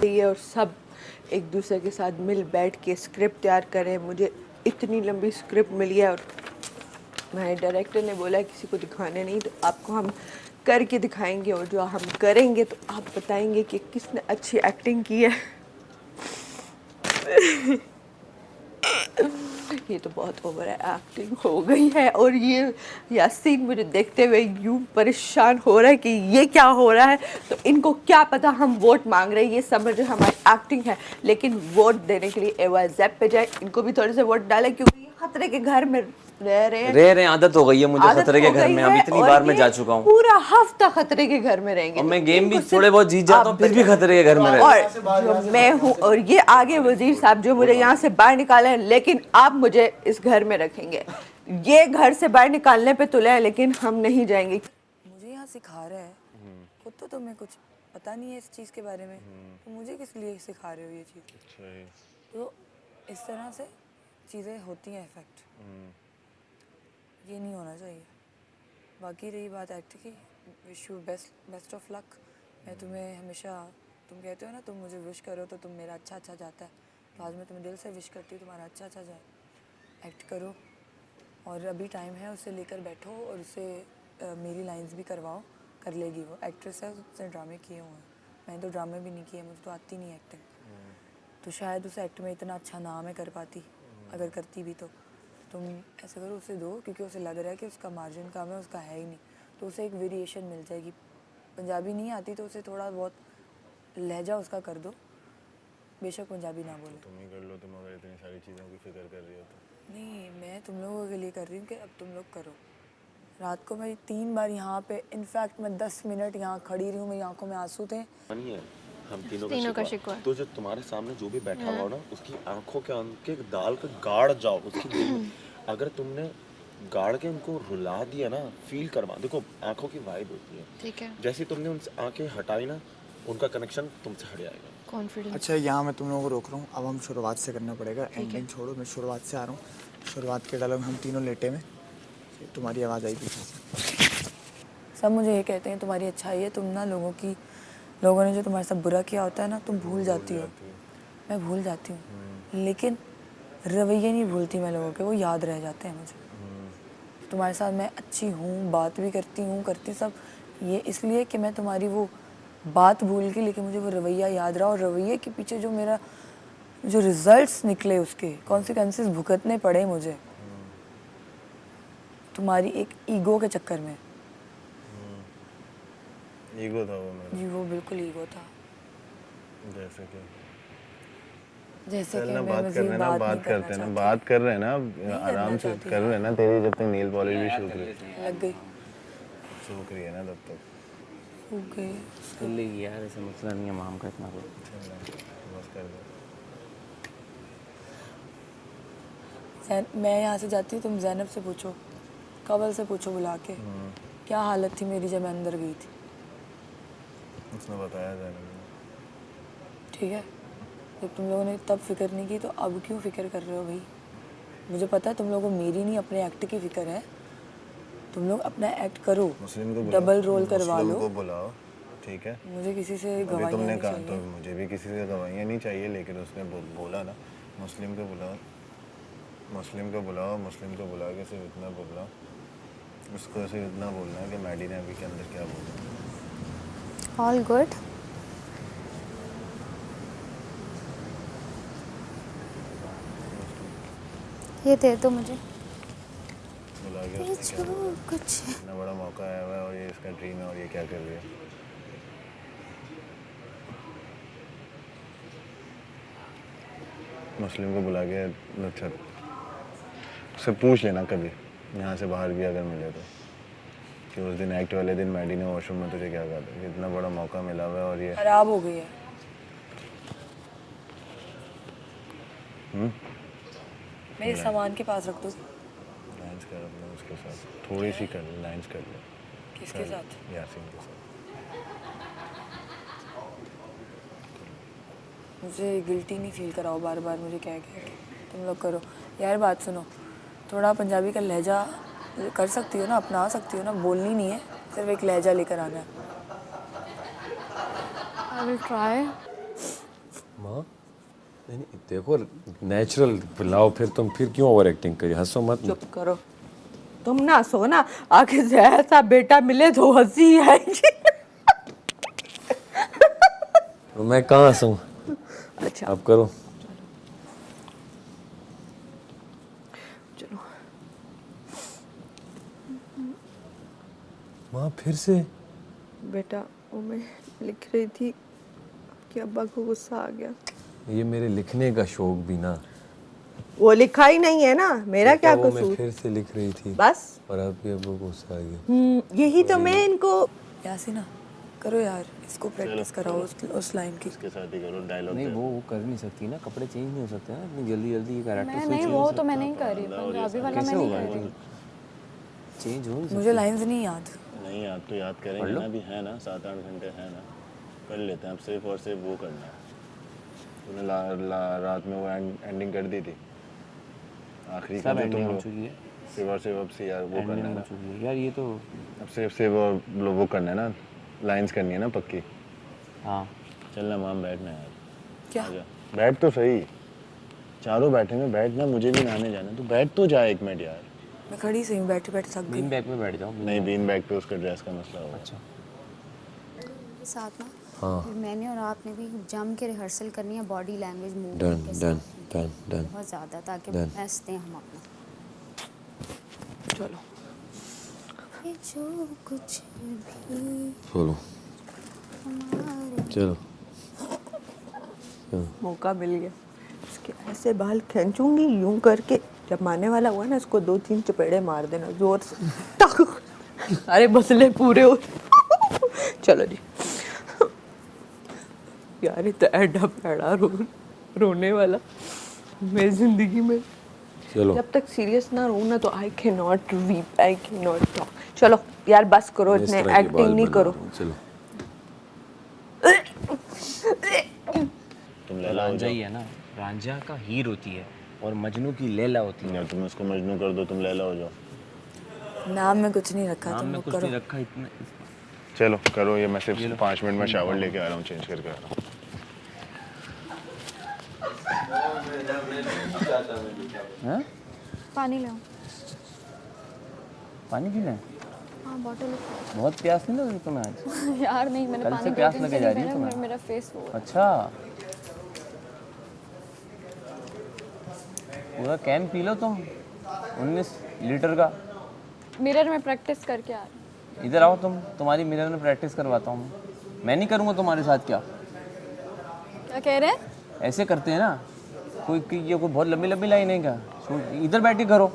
ये और सब एक दूसरे के साथ मिल बैठ के स्क्रिप्ट तैयार करें। मुझे इतनी लंबी स्क्रिप्ट मिली है और हमारे डायरेक्टर ने बोला किसी को दिखाने नहीं, तो आपको हम करके दिखाएंगे और जो हम करेंगे तो आप बताएंगे कि किसने अच्छी एक्टिंग की है। ये तो बहुत ओवर एक्टिंग हो गई है। और ये यासीन मुझे देखते हुए यूं परेशान हो रहा है कि ये क्या हो रहा है। तो इनको क्या पता हम वोट मांग रहे हैं, ये समझ रहे हमारी एक्टिंग है। लेकिन वोट देने के लिए एवाज पे जाए, इनको भी थोड़े से वोट डालें क्योंकि ये खतरे के घर में रह रहे हैं। आदत हो गई है मुझे खतरे के घर में। अब इतनी बार मैं जा चुका हूँ, पूरा हफ्ता खतरे के घर में रहेंगे। और मैं गेम भी थोड़े बहुत जीत जाता हूँ, फिर भी खतरे के घर में रहता हूँ। और जो मैं हूँ और ये आगे वजीर साहब जो मुझे यहाँ से बाहर निकाले हैं, लेकिन आप मुझे इस घर में रखेंगे। ये घर से बाहर निकालने पे तुले हैं, लेकिन हम नहीं जाएंगे। मुझे यहाँ सिखा रहा है, खुद तो तुम्हें कुछ पता नहीं है इस चीज़ के बारे में, तो मुझे किस लिए सिखा रहे हो ये चीज़। तो इस तरह से चीज़ें होती हैं इफेक्ट, ये नहीं होना चाहिए। बाकी रही बात एक्ट की, wish you best of luck. मैं तुम्हें हमेशा, तुम कहते हो ना तुम मुझे विश करो तो तुम मेरा अच्छा जाता है, तो आज मैं तुम्हें दिल से विश करती हूँ तुम्हारा अच्छा जाए। एक्ट करो और अभी टाइम है, उसे लेकर बैठो और उसे मेरी लाइंस भी करवाओ, कर लेगी वो। एक्ट्रेस है, उसने ड्रामे किए हुए हैं, मैंने तो ड्रामे भी नहीं किए, मुझे तो आती नहीं एक्टिंग। तो शायद उसे एक्ट में इतना अच्छा नाम है कर पाती, अगर करती भी तो तुम ऐसा करो उसे दो, क्योंकि उसे लग रहा है कि उसका मार्जिन कम है, उसका है ही नहीं, तो उसे एक वेरिएशन मिल जाएगी। पंजाबी नहीं आती तो उसे थोड़ा बहुत लहजा उसका कर दो, बेशक पंजाबी ना बोले। तुम ही कर लो, तुम अगर इतनी सारी चीज़ों की फिक्र कर रही हो तो। नहीं, मैं तुम लोगों के लिए कर रही हूँ कि अब तुम लोग करो। रात को मैं 3 बार यहाँ पे, इनफैक्ट मैं 10 मिनट यहाँ खड़ी रही हूँ, मेरी आंखों में आंसू थे। नहीं है, हम तीनों का शिकवा। तो जो तुम्हारे सामने जो भी बैठा हुआ ना, उसकी आंखों के अंदर डाल कर गाड़ जाओ उसकी दिल में। अगर तुमने गाड़ के उनको रुला दिया ना, फील करवा, देखो आंखों की वाइब होती है, ठीक है, जैसे तुमने उनसे आंखें हटाई ना, उनका कनेक्शन तुमसे हट जाएगा। कॉन्फिडेंस। अच्छा, यहाँ मैं तुम लोगों को रोक रहा हूँ, अब हम शुरुआत से करना पड़ेगा, एंडिंग छोड़ो, मैं शुरुआत से आ रहा हूँ। शुरुआत के डायलॉग हम तीनों लेटे में, तुम्हारी आवाज़ आई पीछे से। सब मुझे ये कहते हैं तुम्हारी अच्छाई है, तुम ना लोगों ने जो तुम्हारे साथ बुरा किया होता है ना, तुम भूल जाती हो। मैं भूल जाती हूँ, लेकिन रवैये नहीं भूलती मैं लोगों के, वो याद रह जाते हैं मुझे। तुम्हारे साथ मैं अच्छी हूँ, बात भी करती सब ये इसलिए कि मैं तुम्हारी वो बात भूल गई, लेकिन मुझे वो रवैया याद रहा, और रवैये के पीछे जो मेरा जो रिजल्ट्स निकले, उसके कॉन्सिक्वेंसेस भुगतने पड़े मुझे तुम्हारी एक ईगो के चक्कर में। ईगो था वो मेरा? जी, वो बिल्कुल ईगो था। जैसे कि मैं बात कर रहे हैं ना, बात करते हैं ना, बात कर रहे हैं ना, आराम से कर रहे हैं ना। तेरी जब तक नेल पॉलिश भी सूख रही है ना, तब तक सूख गई कर लेगी यार, ऐसा मसला नहीं है माम का इतना कोई। बस कर दो। मैं यहाँ से जाती हूँ, तुम ज़ैनब से पूछो, कवल से पूछो बुला के क्या हालत थी मेरी जब मैं अंदर गई थी। उसने बताया ज़ैनब, ठीक है, जब तुम लोगों ने तब फिक्र नहीं की तो अब क्यों फिक्र कर रहे हो भाई? मुझे पता है तुम लोगों को मेरी नहीं अपने एक्ट की फिक्र है, तुम लोग अपना एक्ट करो, डबल रोल करवा लो। को बुलाओ, ठीक है। मुझे किसी से गवाहियाँ तुमने नहीं कहा चाहिए। तो मुझे भी किसी से गवाहियाँ नहीं चाहिए, लेकिन उसने बोला ना, मुस्लिम को बुलाओ, मुस्लिम को बुला के सिर्फ इतना बोलना, उसको सिर्फ इतना बोलना है कि मैडी ने अभी के अंदर क्या बोला। All good. ये दे दो मुझे। बुला के उसने क्या बोला? कुछ इतना बड़ा मौका आया हुआ है और ये इसका ड्रीम है, और ये क्या कर रही है? मुस्लिम को बुला के अच्छा उससे पूछ लेना कभी, यहाँ से बाहर भी अगर मिले तो, कि उस दिन एक्ट वाले दिन मैडी ने वॉशरूम में तुझे क्या कहा था, इतना बड़ा मौका मिला हुआ है और ये खराब हो गई है। मेरे सामान के पास रख दो। लाइंस कर अपने उसके साथ, थोड़ी सी कर ले, लाइंस कर ले। किसके साथ? यासीन के साथ। मुझे गिल्टी नहीं फील कराओ बार बार मुझे कह के, तुम लोग करो। यार बात सुनो, थोड़ा पंजाबी का लहजा कर सकती हो ना, अपना सकती हो ना, बोलनी नहीं है, सिर्फ एक लहजा लेकर आना है। I will try. माँ नहीं नहीं, देखो नेचुरल लाओ, फिर तुम फिर क्यों ओवर एक्टिंग करी, हंसो मत। चुप करो, तुम ना सो ना, आगे से ऐसा बेटा मिले तो हंसी आएगी। तो मैं कहाँ हंसूं, अच्छा अब करो। चलो माँ फिर से बेटा, वो मैं लिख रही थी कि अब्बा को गुस्सा आ गया। ये मेरे लिखने का शौक भी ना, वो लिखा ही नहीं है ना, मेरा क्या वो मैं कसूर। फिर से लिख रही थी बस और आपके अब गुस्सा आ गया। यही तो मैं इनको। यासीना करो यार, इसको प्रैक्टिस कराओ उस लाइन की। इसके साथ ही करो डायलॉग। नहीं वो कर नहीं सकती ना, कपड़े चेंज नहीं हो सकते ना इतनी जल्दी जल्दी, ये कैरेक्टर मैं स्विच नहीं, नहीं वो हो तो मैं सकता। नहीं कर रही, पंजाबी वाला मैं कैसे नहीं होगा कर रही। ये? चेंज हो नहीं मुझे लाइंस नहीं याद। नहीं याद तो याद करेंगे ना, अभी है ना 7-8 घंटे है ना, कर लेते हैं। अब सिर्फ और सिर्फ वो करना है। तूने रात में वो एंडिंग कर दी थी आखिरी का, सब जो एंडिंग तुम हो चुकी है, सिर्फ और सिर्फ अब से यार वो करना है एंडिंग हो ना। चुकी है यार, ये तो अब सिर्फ वो करना है ना, लाइंस करनी है ना पक्की। हाँ। चलना माम, बैठना यार। क्या? आजा बैठ तो सही, चारों बैठेंगे, बैठना, मुझे भी नहाने जाना, तू बैठ तो जा 1 मिनट यार। मैं खड़ी से हूँ, बैठे बैठे थक गई। बीन बैग में बैठ जाओ। नहीं, बीन बैग पे उसका ड्रेस का मसला होगा। अच्छा साथ ना हाँ। फिर मैंने और आपने भी जम के रिहर्सल करनी है, बॉडी लैंग्वेज डन मूवमेंट के डन साथ डन डन। बहुत ज़्यादा, ताकि Done. बेस्ट दें हम अपना। चलो ये जो कुछ भी चलो हमारे चलो। मौका मिल गया, इसके ऐसे बाल खींचूंगी यूं करके, जब मारने वाला हुआ ना इसको 2-3 चपेड़े मार देना जोर से, टक। अरे मसले पूरे हो। चलो जी यार, ये तो एडा पैड़ा रोने वाला मेरी जिंदगी में। चलो जब तक सीरियस ना रहूं ना तो I can not weep, I can not talk. चलो यार बस करो, मैं इस इतने तरह के एक्टिंग बाल नहीं बना करो। रहा हूँ, चलो। तुम लैला हो रांझा जाओ। ही है ना, रांझा का हीर होती है और मजनू की लैला होती है। या तुम उसको मजनू कर दो, तुम लैला हो जाओ। नाम में कुछ नहीं रखा, नाम तुम में लोग कुछ करो। नहीं रखा इतना। चलो करो ये, मैं सिर्फ 5 मिनट में शावर लेके आ रहा हूँ, चेंज करके आ रहा हूँ। हाँ? पानी ले आओ। पानी पीना है? हाँ बॉटल। बहुत प्यास नहीं लग रही तुम्हें आज? यार नहीं, मैंने कल पानी से 2 प्यास दिन लगे से जा नहीं रही है पीना, तुम्हें? मेरा फेस वो है। अच्छा, पूरा कैन पी लो तुम, 19 लीटर का। मिरर में प्रैक्टिस करके आ रही इधर आओ तुम, तुम्हारी मिरर में प्रैक्टिस करवाता हूँ मैं नहीं करूँगा तुम्हारे साथ क्या? हूँ। क्या कह रहे हैं? ऐसे करते हैं ना, ये कोई बहुत लंबी लंबी लाइन है क्या? इधर बैठ के करो।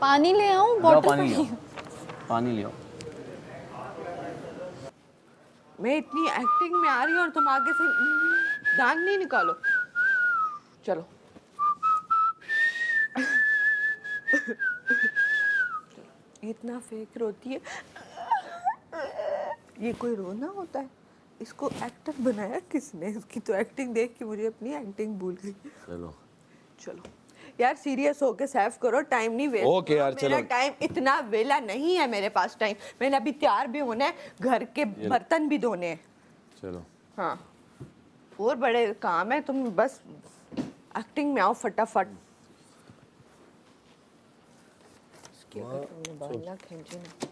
पानी ले आऊँ? जाओ बॉटल पानी ले पड़ी आओ, पानी ले आओ। मैं इतनी एक्टिंग में आ रही हूँ और तुम आगे से दांत नहीं निकालो। चलो इतना फेक रोती है, ये कोई रोना होता है? इसको एक्टर बनाया किसने? इसकी तो एक्टिंग देख के मुझे अपनी एक्टिंग भूल गई। चलो चलो यार सीरियस होके सेव करो, टाइम नहीं वेस्ट। ओके यार, मेरा चलो। टाइम इतना वेला नहीं है मेरे पास टाइम, मैंने अभी तैयार भी होना है, घर के बर्तन भी धोने हैं। चलो। हाँ और बड़े काम है, तुम बस एक्टिंग में आओ फटाफट। इसके अगर तुमने बाल ना खींचे ना।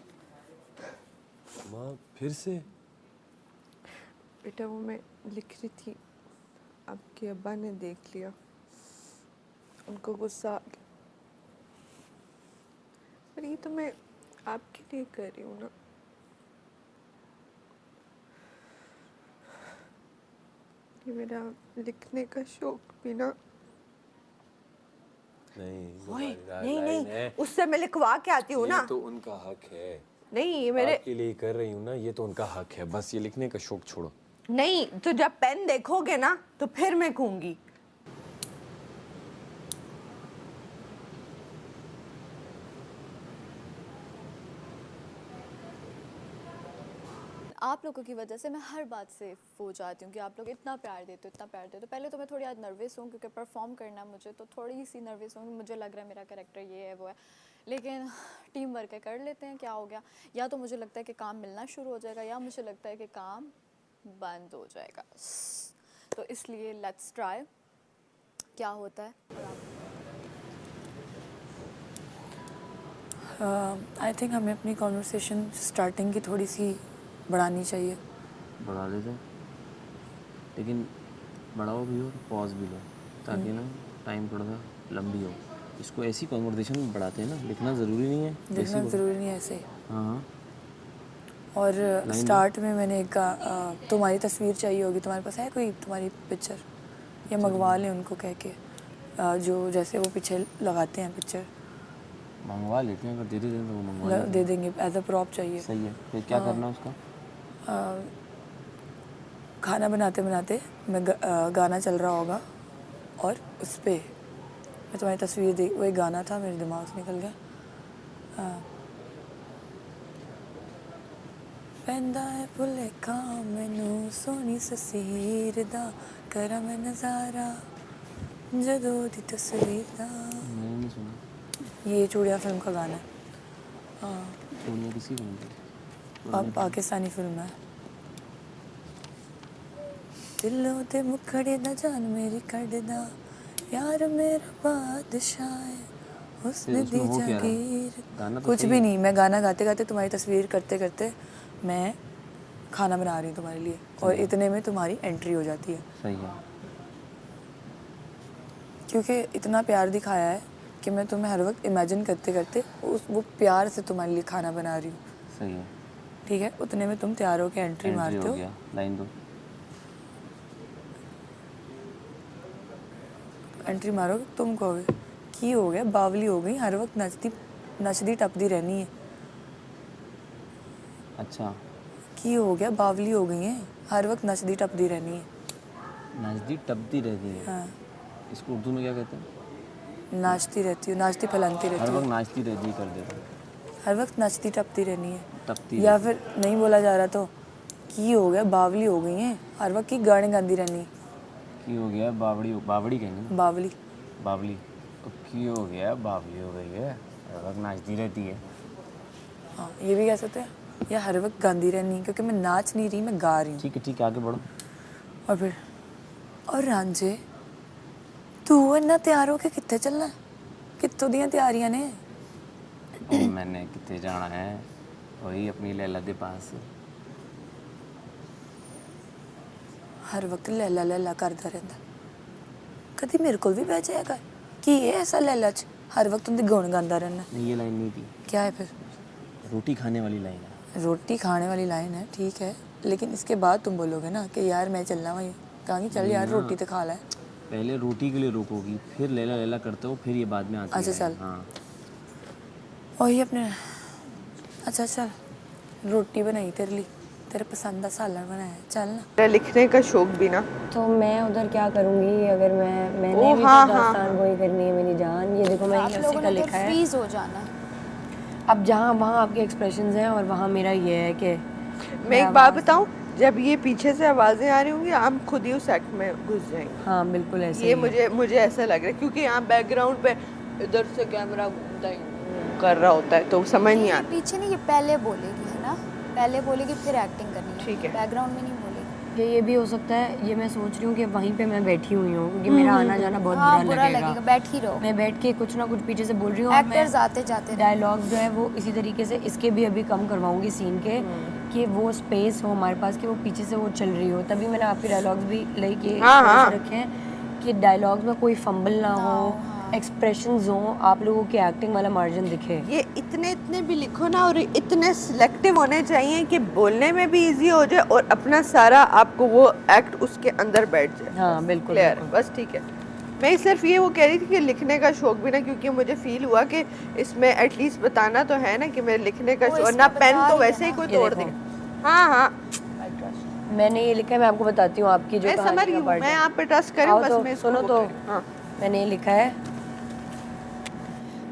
माँ फिर से बेटा वो मैं लिख रही थी, आपके अब्बा ने देख लिया, उनको गुस्सा आ गया। पर ये तो मैं आपके लिए कर रही हूँ ना। ये मेरा लिखने का शौक भी ना। नहीं ओए, तुम्हारी नहीं लाइन नहीं है। उससे मैं लिखवा के आती हूँ ना। ये तो उनका हक है, नहीं ये मेरे आपके लिए कर रही हूँ ना, ये तो उनका हक है। बस ये लिखने का शौक छोड़ो। नहीं, तो जब पेन देखोगे ना तो फिर मैं कहूंगी। आप लोगों की वजह से मैं हर बात से हो जाती हूँ कि आप लोग इतना प्यार देते हो, इतना प्यार देते हो। पहले तो मैं थोड़ी आज नर्वस हूँ क्योंकि परफॉर्म करना है मुझे, तो थोड़ी सी नर्वस हूँ, मुझे लग रहा है मेरा कैरेक्टर ये है वो है, लेकिन टीम वर्क है, कर लेते हैं, क्या हो गया। या तो मुझे लगता है कि काम मिलना शुरू हो जाएगा या मुझे लगता है कि काम बंद हो जाएगा। तो इसलिए लेट्स ट्राई क्या होता है। आई थिंक हमें अपनी कॉन्वर्सेशन स्टार्टिंग की थोड़ी सी बढ़ानी चाहिए। बढ़ा लेते हैं, लेकिन बढ़ाओ भी और पॉज भी लो, ताकि ना टाइम थोड़ा सा लंबी हो। इसको ऐसी कन्वर्सेशन बढ़ाते हैं ना, लिखना ज़रूरी नहीं है। लिखना ज़रूरी नहीं है ऐसे। हाँ हाँ। और स्टार्ट में मैंने कहा तुम्हारी तस्वीर चाहिए होगी, तुम्हारे पास है कोई तुम्हारी पिक्चर, या मंगवा लें उनको कह के, जो जैसे वो पीछे लगाते हैं पिक्चर मंगवा लेते हैं, अगर दे देते हैं तो वो मंगवा लेते दे देंगे, एज अ प्रॉप चाहिए। हैं। सही है, फिर क्या करना है उसका? खाना बनाते बनाते मैं गाना चल रहा होगा और उस पर मैं तुम्हारी तस्वीर देख, वो एक गाना था मेरे दिमाग से निकल गया। पैंदा है भुलेखा मैनू सोनी ससीर दा, करा मैं नज़ारा जदों दी तस्वीर दा। मैंने नहीं सुना। ये चूड़िया फिल्म का गाना है। चूड़ियाँ किसी को नहीं। अब पाकिस्तानी फिल्म है। दिलों ते मुखड़े दा जान मेरी कढ़दा, यार मेरा बादशाह है हुस्न दी उसमें हो क्या रहा है? जागीर। गाना तो कुछ सही भी है। नहीं, मैं गाना गाते गाते तुम्हारी तस्वीर करते करते मैं खाना बना रही हूँ तुम्हारे लिए, और इतने में तुम्हारी एंट्री हो जाती है। सही है। क्योंकि इतना प्यार दिखाया है कि मैं तुम्हें हर वक्त इमेजिन करते करते वो प्यार से तुम्हारे लिए खाना बना रही हूँ। सही है। ठीक है, उतने में तुम तैयार होकर एंट्री एंट्री मारते हो हो। गया, लाइन दो। एंट्री मारोगे तुम कहोगे की हो गया, बावली हो गई, हर वक्त नचदी टपदी रहनी है। अच्छा, की हो गया, बावली हो गई है, हर वक्त नचदी टपदी रहनी है। नाचती टपती रहती है। हाँ, इसको उर्दू में क्या कहते हैं? नाचती रहती हूँ, नाचती फैलाती हर रहती वक्त हूँ, नाचती रहती कर देता हूँ। हर वक्त नचती टपती रहनी है। टपती या फिर नहीं बोला जा रहा तो की हो गया, बावली हो गई है, हर वक्त की गाने गाती रहनी है। की हो गया बावड़ी, बावड़ी कहेंगे ना, बावली। बावली। तो की हो गया बावली हो गई है, हर वक्त नाचती रहती है। हाँ, ये भी कह सकते हैं, या हर वक्त गाती रहनी है, क्योंकि मैं नाच नहीं रही, मैं गा रही हूँ। ठीक है, आगे बढ़ो। और फिर और रांझे तू इन्ना तैयार होके कित्थे चलना है? कित्थों दियां तैयारियां ने? और मैंने कितने जाना है, वही अपनी लैला के पास। हर वक्त लैला लैला करता रहता, कभी मेरे को भी बह जाएगा कि ये ऐसा लैला च हर वक्त उनके गुण गाता रहना। नहीं, ये लाइन नहीं थी। क्या है फिर? रोटी खाने वाली लाइन है। रोटी खाने वाली लाइन है, ठीक है, लेकिन इसके बाद तुम बोलोगे ना कि यार मैं चलना वहीं, कहाँगी चल यार रोटी तो खा ला है। पहले रोटी के लिए रोकोगी, फिर लैला लैला करते हो, फिर ये बाद में आती अच्छा, है। चल। हाँ, वही अपने। अच्छा चल, रोटी बनाई तेरे लिए, तेरे पसंद का सालन बनाया, चल ना। मेरा लिखने का शौक भी ना, तो मैं उधर क्या करूँगी अगर मैंने भी हाँ, तो दास्तान वही करनी है मेरी जान। ये देखो मैं आप ये लोगों उसी का ने लिखा है। फ्रीज हो जाना है। अब जहाँ वहाँ आपके एक्सप्रेशंस हैं और वहाँ मेरा ये है कि मैं एक बात बताऊं, जब ये पीछे से आवाजें आ रही होंगी हम खुद ही उस एक्ट में घुस जाएंगे। हाँ बिल्कुल ऐसे ये ही है। मुझे ऐसा लग रहा है, क्योंकि यहाँ बैकग्राउंड पे इधर से कैमरा घूमता ही कर रहा होता है, तो समझ नहीं ये आता। पीछे नहीं, ये पहले बोलेगी, है ना, पहले बोलेगी फिर एक्टिंग करनी है। ठीक है। बैकग्राउंड में नहीं बोलेगी। ये भी हो सकता है, ये मैं सोच रही हूँ कि वहीं पे मैं बैठी हुई हूँ, क्योंकि मेरा आना जाना बहुत हाँ, बुरा बुरा लगेगा। लगेगा, बैठ ही रहो। मैं बैठ के कुछ ना कुछ पीछे से बोल रही हूँ, और मैं एक्टर्स आते जाते रहे। डायलॉग जो है वो इसी तरीके से इसके भी अभी कम करवाऊंगी सीन के, कि वो स्पेस हो हमारे पास कि वो पीछे से वो चल रही हो। तभी मैंने आपके डायलॉग्स भी लेके हाँ। रखे हैं कि डायलॉग्स में कोई फंबल ना हो, एक्सप्रेशंस हो, आप लोगों की एक्टिंग वाला मार्जिन दिखे। ये इतने भी लिखो ना, और इतने सिलेक्टिव होने चाहिए कि बोलने में भी इजी हो जाए और अपना सारा आपको वो एक्ट उसके अंदर बैठ जाए। हाँ बिल्कुल, क्लियर, बिल्कुल। बस ठीक है। मैं सिर्फ ये वो कह रही थी कि लिखने का शौक भी ना, क्योंकि मुझे फील हुआ कि इसमें एटलीस्ट बताना तो है ना कि मेरे लिखने का वो शौक, इसमें ना बता पेन तो रही है वैसे ही ना। कोई ये तोड़ देखो। देगा। हाँ, मैंने ये लिखा है, मैं आपको बताती हूँ आपकी जो मैं कहानी समझ का रही हूँ, part मैं है। आप पे ट्रस्ट करूँ, आओ बस तो मैं इसको सुनो वो तो, करूँ। हाँ। मैंने ये लिखा है,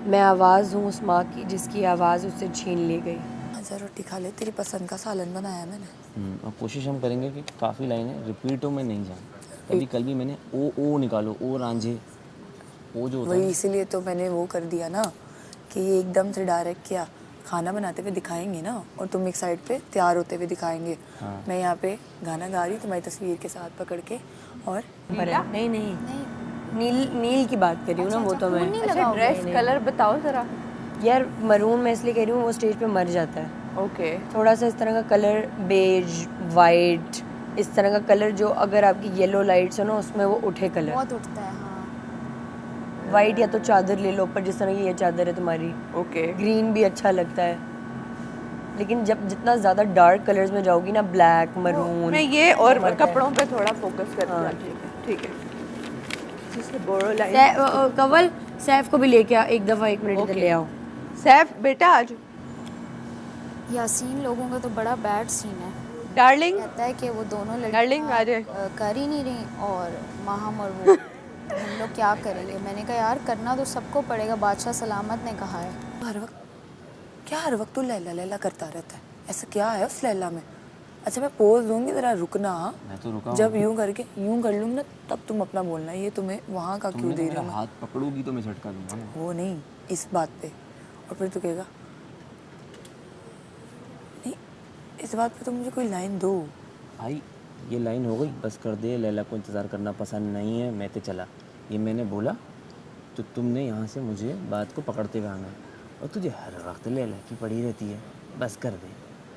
मैं आवाज़ हूँ उस माँ की जिसकी आवाज़ उससे छीन ली गई। अच्छा रोटी खा ले, तेरी पसंद का सालन बनाया मैंने। और कोशिश हम करेंगे कि काफ़ी लाइनें रिपीटों में नहीं जाए। कभी कल भी मैंने ओ निकालो, ओ रांझे, ओ जो होता है वही ना। इसीलिए तो मैंने वो कर दिया ना कि ये एकदम से डायरेक्ट किया, खाना बनाते हुए दिखाएंगे ना, और तुम एक साइड पे तैयार होते हुए दिखाएंगे। मैं यहाँ पे गाना गा रही तुम्हारी तस्वीर के साथ पकड़ के, और पर नहीं नहीं नील नील की बात कर रही हूँ ना, वो तो मैं अच्छा ड्रेस कलर बताओ जरा। यार मरून मैं इसलिए कह रही हूँ, वो स्टेज पे मर जाता है। ओके थोड़ा सा इस तरह का कलर, बेज, वाइट, इस तरह का कलर जो अगर आपकी येलो लाइट्स हो ना उसमें वो उठे कलर। बहुत उठता है। हाँ, वाइट या तो चादर ले लो ऊपर, जिस तरह की ये चादर है तुम्हारी। ओके ग्रीन भी अच्छा लगता है, लेकिन जब जितना ज़्यादा डार्क कलर्स में जाओगी ना, ब्लैक, मरून, मैं ये और कपड़ों पे थोड़ा फोकस करती हूँ। ठीक है जिससे बोरो लाइन। कवल सैफ को भी लेके आ एक दफ़ा, 1 मिनट इधर ले आओ। सैफ बेटा आज यासीन लोगों का तो बड़ा बैड सीन है। डार्लिंग कहता है कि वो दोनों डार्लिंग आ जाए। कर ही नहीं रही, और माहम और वो तो हम लोग क्या करेंगे। मैंने कहा यार करना तो सबको पड़ेगा, बादशाह सलामत ने कहा है। हर वक्त तू लैला लैला करता रहता है, ऐसा क्या है उस लैला में? अच्छा मैं पोज दूंगी, जरा रुकना। मैं तो रुका जब यूं करके यूं कर लूंगी ना, तब तुम अपना बोलना। ये तुम्हें वहाँ का क्यों दे रहे हो? हाथ पकड़ोगी तो मैं झटका दूंगा ना। वो नहीं, इस बात पे। और फिर तू कहेगा नहीं, इस बात पे तो मुझे कोई लाइन दो भाई। ये लाइन हो गई, बस कर दे। लैला को इंतज़ार करना पसंद नहीं है, मैं तो चला। ये मैंने बोला तो तुमने यहाँ से मुझे बात को पकड़ते हुए आना, और तुझे हर वक्त लैला की पड़ी रहती है। बस कर दे,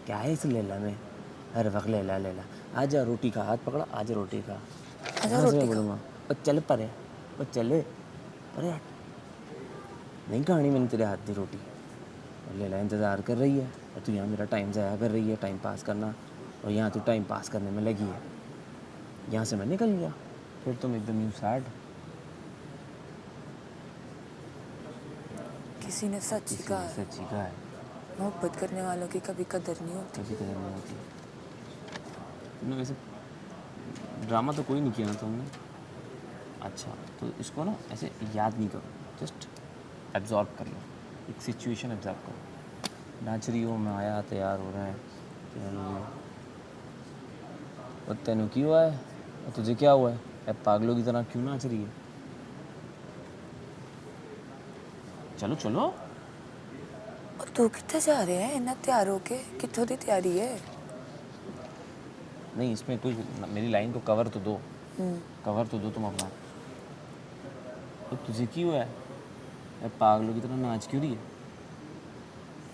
क्या है इस लैला में? हर वक्त लैला लैला। आजा रोटी खा, हाथ पकड़ा, आजा रोटी खा। आजा रोटी खा। बोलूँगा और चल पर है, और चले अरे नहीं कहानी, मैंने तेरे हाथ दी रोटी, और लैला इंतज़ार कर रही है, और तू यहाँ मेरा टाइम ज़ाया कर रही है, टाइम पास करना, और यहाँ तू टाइम पास करने में लगी है। यहाँ से मैं निकल गया, फिर तुम एकदम यूँ सैड। किसी ने सच ही कहा है, सच्ची का है, मोहब्बत करने वालों की कभी कदर नहीं होती। कभी कदर नहीं होती। तुमने वैसे ड्रामा तो कोई नहीं किया ना तुमने। अच्छा तो इसको ना ऐसे याद नहीं करो, जस्ट एब्जॉर्ब कर लो, एक सिचुएशन एब्जॉर्ब करो। नाच रही हो, मैं आया, तैयार हो रहा है, और तेनू की हुआ है, और तुझे क्या हुआ है? अब पागलों की तरह क्यों नाच रही है? चलो चलो। और तू कितने जा रहे हैं इतना तैयार होके? कितों दी तैयारी है? नहीं इसमें कुछ, मेरी लाइन को कवर तो दो, कवर तो दो तुम अपना। तो तुझे क्यों है? अब पागलों की तरह नाच क्यों रही है?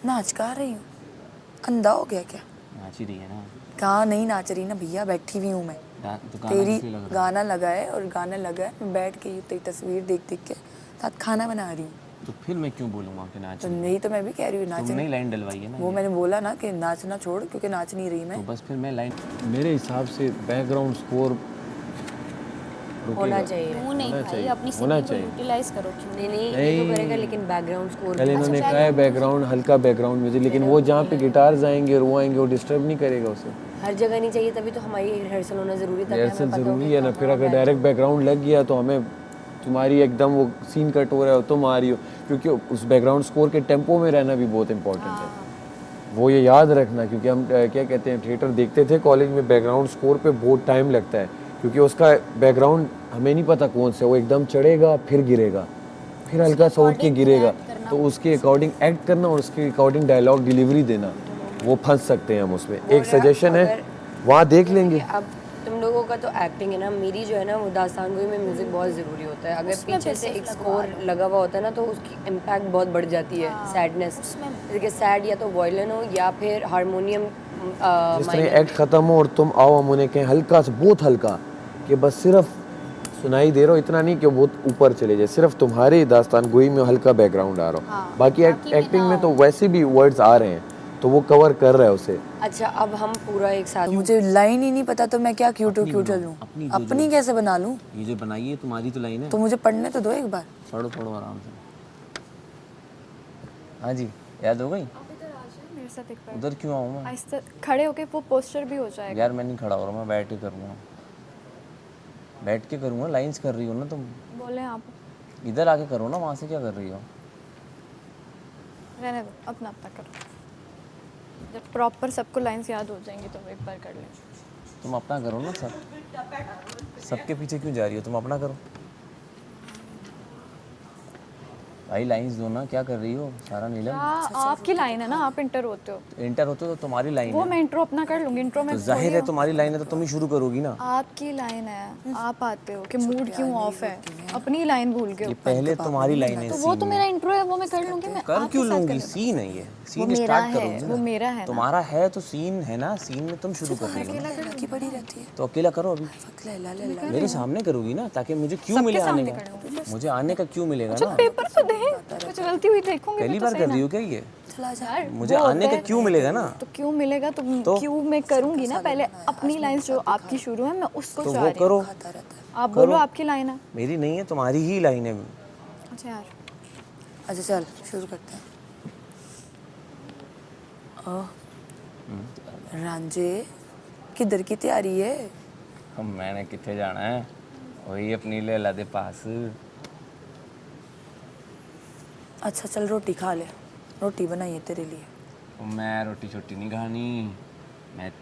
नाच गा रही हूँ, अंधा हो गया क्या? नाच ही रही है ना। कहाँ नहीं नाच रही ना भैया, बैठी हुई हूँ मैं। तो तेरी किसलिए लग रहा है? गाना लगा है, और गाना लगा है, मैं बैठ के तेरी तस्वीर देख देख के साथ खाना बना रही हूँ। तो फिर मैं क्यों बोलूँगा कि नाच तो रही है? नहीं तो मैं भी कह रही हूँ नाच। तुमने ही लाइन डलवाई है ना वो ये। मैंने बोला ना कि नाचना छोड़, क्योंकि नाच नहीं रही मैं। तो बस फिर मैं लाइन मेरे हिसाब से बैकग्राउंड स्कोर होना चाहिए। क्यों नहीं होना भाई, चाहिए, अपनी होना सिंगिंग को चाहिए। यूटिलाइज करो। क्यों नहीं नहीं ये तो करेगा, लेकिन बैकग्राउंड स्कोर कल इन्होंने कहा है बैकग्राउंड, हल्का बैकग्राउंड म्यूजिक, लेकिन वो जहाँ पे गिटार्स आएंगे और वो आएंगे, वो डिस्टर्ब नहीं करेगा उसे। हर जगह नहीं चाहिए, तभी तो हमारी रिहर्सल होना ज़रूरी था। रिहर्सल ज़रूरी है ना, फिर अगर डायरेक्ट बैकग्राउंड लग गया तो हमें तुम्हारी एकदम वो सीन कट हो रहा है और तुम आ रही हो, क्योंकि उस बैकग्राउंड स्कोर के टेम्पो में रहना भी बहुत इंपॉर्टेंट है। वो ये याद रखना, क्योंकि हम क्या कहते हैं, थिएटर देखते थे कॉलेज में, बैकग्राउंड स्कोर पे बहुत टाइम लगता है, क्योंकि उसका बैकग्राउंड हमें नहीं पता कौन सा, वो एकदम चढ़ेगा फिर गिरेगा, फिर हल्का सा उठ के गिरेगा, तो उसके अकॉर्डिंग एक्ट करना और उसके अकॉर्डिंग डायलॉग डिलीवरी देना, वो फंस सकते हैं हम उसमें। एक सजेशन है, वहाँ देख लेंगे। अब तुम लोगों का तो एक्टिंग है ना, मेरी जो है ना वो दास्तान गोई में म्यूजिक बहुत ज़रूरी होता है। अगर पीछे से एक स्कोर लगा हुआ होता है ना तो उसकी इम्पैक्ट बहुत बढ़ जाती है। सैडनेस, जैसे सैड या तो वायलिन हो या फिर हारमोनियम। जिस तरह एक्ट खत्म हो और तुम आओ, हम उन्हें कहें हल्का से, बहुत हल्का, कि बस सिर्फ सुनाई दे रहा हो, इतना नहीं कि बहुत ऊपर चले जाए, सिर्फ तुम्हारे दास्तान गोई में हल्का बैकग्राउंड आ रहा हो। बाकी एक्टिंग में तो वैसे भी वर्ड्स आ रहे हैं, तो वो कवर कर रहा है उसे। अच्छा अब हम पूरा एक साथ, तो मुझे लाइन ही नहीं पता, तो मैं क्या क्यूट लूँ? अपनी कैसे बना लूँ? ये जो बनाई है तुम्हारी तो लाइन है। तो मुझे पढ़ने तो दो एक बार। पढ़ो पढ़ो आराम से। हाँ जी, याद हो गई? मेरे साथ एक बार उधर क्यों आऊँ मैं? आहिस्ता खड़े होके वो पोस्टर भी हो जाएगा। यार मैं नहीं खड़ा हो रहा, मैं बैठ के करूँगा, बैठ के करूँगा। लाइंस कर रही हो ना तुम, बोले आप इधर आके करो ना, वहाँ से क्या कर रही हो? रहने दो, अपना अपना करो। जब प्रॉपर सबको लाइंस याद हो जाएंगी तो एक बार कर लें। तुम अपना करो ना, सबके पीछे क्यों जा रही हो? तुम अपना करो। भाई लाइंस दो ना, क्या कर रही हो सारा नीलम? आपकी लाइन है ना, आप इंटर होते हो। इंटर होते तो तुम्हारी लाइन वो है, मैं इंट्रो अपना कर लूंगी, इंट्रो में तो जाहिर है तुम्हारी लाइन है तो तुम ही शुरू करोगी ना। आपकी लाइन है, आप आते हो कि मूड क्यों ऑफ है, अपनी लाइन भूल गए ये हो। पहले तुम्हारी लाइन है, तो वो तो मेरा इंट्रो है, वो मैं कर लूंगी। मैं कर क्यों लूंगी? सीन है ये, सीन स्टार्ट करोगी ना। वो मेरा है ना। तुम्हारा है तो सीन है ना, सीन में तुम शुरू कर रही हो ना। लैला की पड़ी रहती है। तो अकेला करो अभी, वक्त लैला लैला मेरे सामने करोगी ना, ताकि मुझे क्यों मिले आने का, मुझे आने का क्यों मिलेगा ना। पेपर तो दे, कुछ गलती हुई देखूंगी पहली बार कर रही हो क्या ये? चला जा। मुझे आने का क्यों मिलेगा ना, तो क्यों मिलेगा, तो क्यों मैं करूंगी ना। पहले अपनी लाइन जो आपकी शुरू है मैं उसको तो चाह वो रही हूँ। करो। खाता रहता है। आप बोलो आपकी लाइन है। मेरी नहीं है, तुम्हारी ही लाइन है। अच्छा यार, अच्छा चल शुरू करते हैं। रांझे किधर की तैयारी है? हम मैंने कितने जाना है, वही अपनी लैला दे पास। अच्छा चल रोटी खा ले, रोटी बनाई है तेरे लिए। मैं रोटी छोटी नहीं खानी,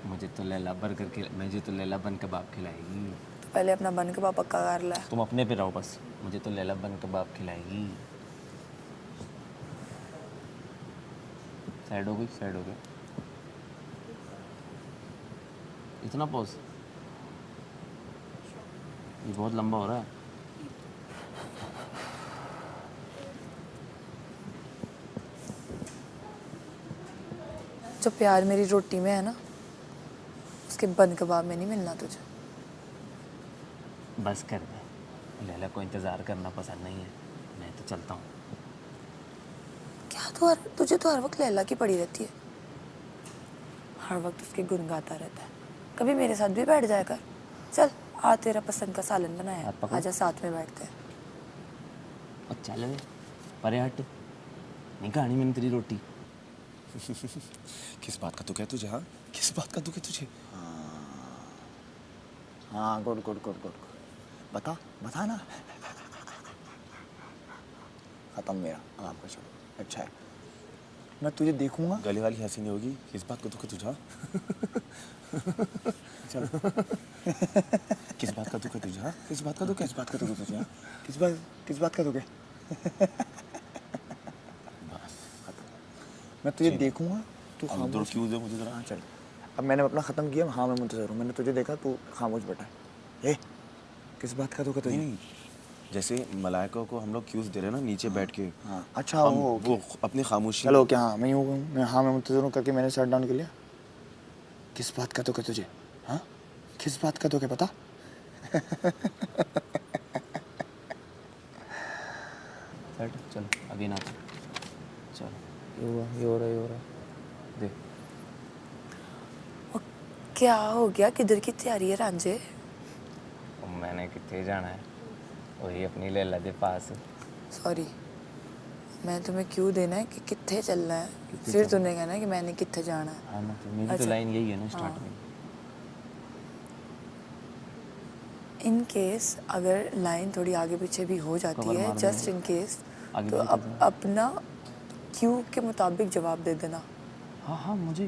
मुझे तो लैला बर्गर मुझे तो लैला बन कबाब खिलाएगी। तो पहले अपना बन के पापा का कर ला। तुम अपने पे रहो बस, मुझे तो लैला बन कबाब खिलाएगी। साइड हो गई, साइड हो गई। इतना पॉज, ये बहुत लंबा हो रहा है। जो प्यार मेरी रोटी में है ना, उसके बन कबाब में नहीं मिलना तुझे। बस कर दे, लैला को इंतज़ार करना पसंद नहीं है, मैं तो चलता हूँ। क्या तुझे तो हर वक्त लैला की पड़ी रहती है, हर वक्त उसके गुन गाता रहता है। कभी मेरे साथ भी बैठ जाया कर। चल आ तेरा पसंद का सालन बनाया, हाथ पकड़। आजा साथ में बैठते हैं। और चल रे, परे हट, नहीं खानी मैंने तेरी रोटी। किस बात का दुख है तुझे? हाँ, किस बात का दुख है तुझे? हाँ गुड गुड गुड गुड। बता बता ना। खत्म मेरा, आराम कर चलो। अच्छा है, मैं तुझे देखूंगा। गले वाली हंसी नहीं होगी। किस बात का दुख है तुझे? हाँ? चल किस बात का दुख है तुझे? हाँ? किस बात का दुख है? किस बात का दुख है तुझे? हाँ? किस बात का दुख है? मैं तुझे देखूंगा, तू दूर खामोश। क्यों दे मुझे जरा? हाँ चल, अब मैंने अपना ख़त्म किया। हाँ मैं मुंतज़र हूँ, मैंने तुझे देखा, तू खामोश बैठा है। ए, किस बात का दुख है तुझे? नहीं, जैसे मलाइका को हम लोग क्यूज दे रहे हैं ना नीचे बैठ के, हाँ अच्छा हम वो अपनी खामोशी। चलो क्या, हाँ मैं यूँ कहूँ, मैं हाँ मैं मुंतज़र हूँ करके मैंने शट डाउन कर लिया। किस बात का दुख है तुझे? हाँ किस बात का दुख है पता? चल अभी ना, चल ये हुआ, ये हो रहा है, ये हो रहा है, देख। और क्या हो गया, किधर की तैयारी है रांझे? और मैंने कितने जाना है, वही अपनी लैला दे पास। सॉरी, मैं तुम्हें क्यों देना है कि कितने चलना है, फिर तूने कहना है कि मैंने कितने जाना है। हाँ ना, तो मेरी तो अच्छा। लाइन यही है ना स्टार्ट में। इन केस अगर लाइन थोड़ी आगे पीछे भी हो जाती कवर है, मारना जस्ट है। इन केस, आगे तो पीछे अपना क्यू के मुताबिक जवाब दे देना। हाँ हाँ, मुझे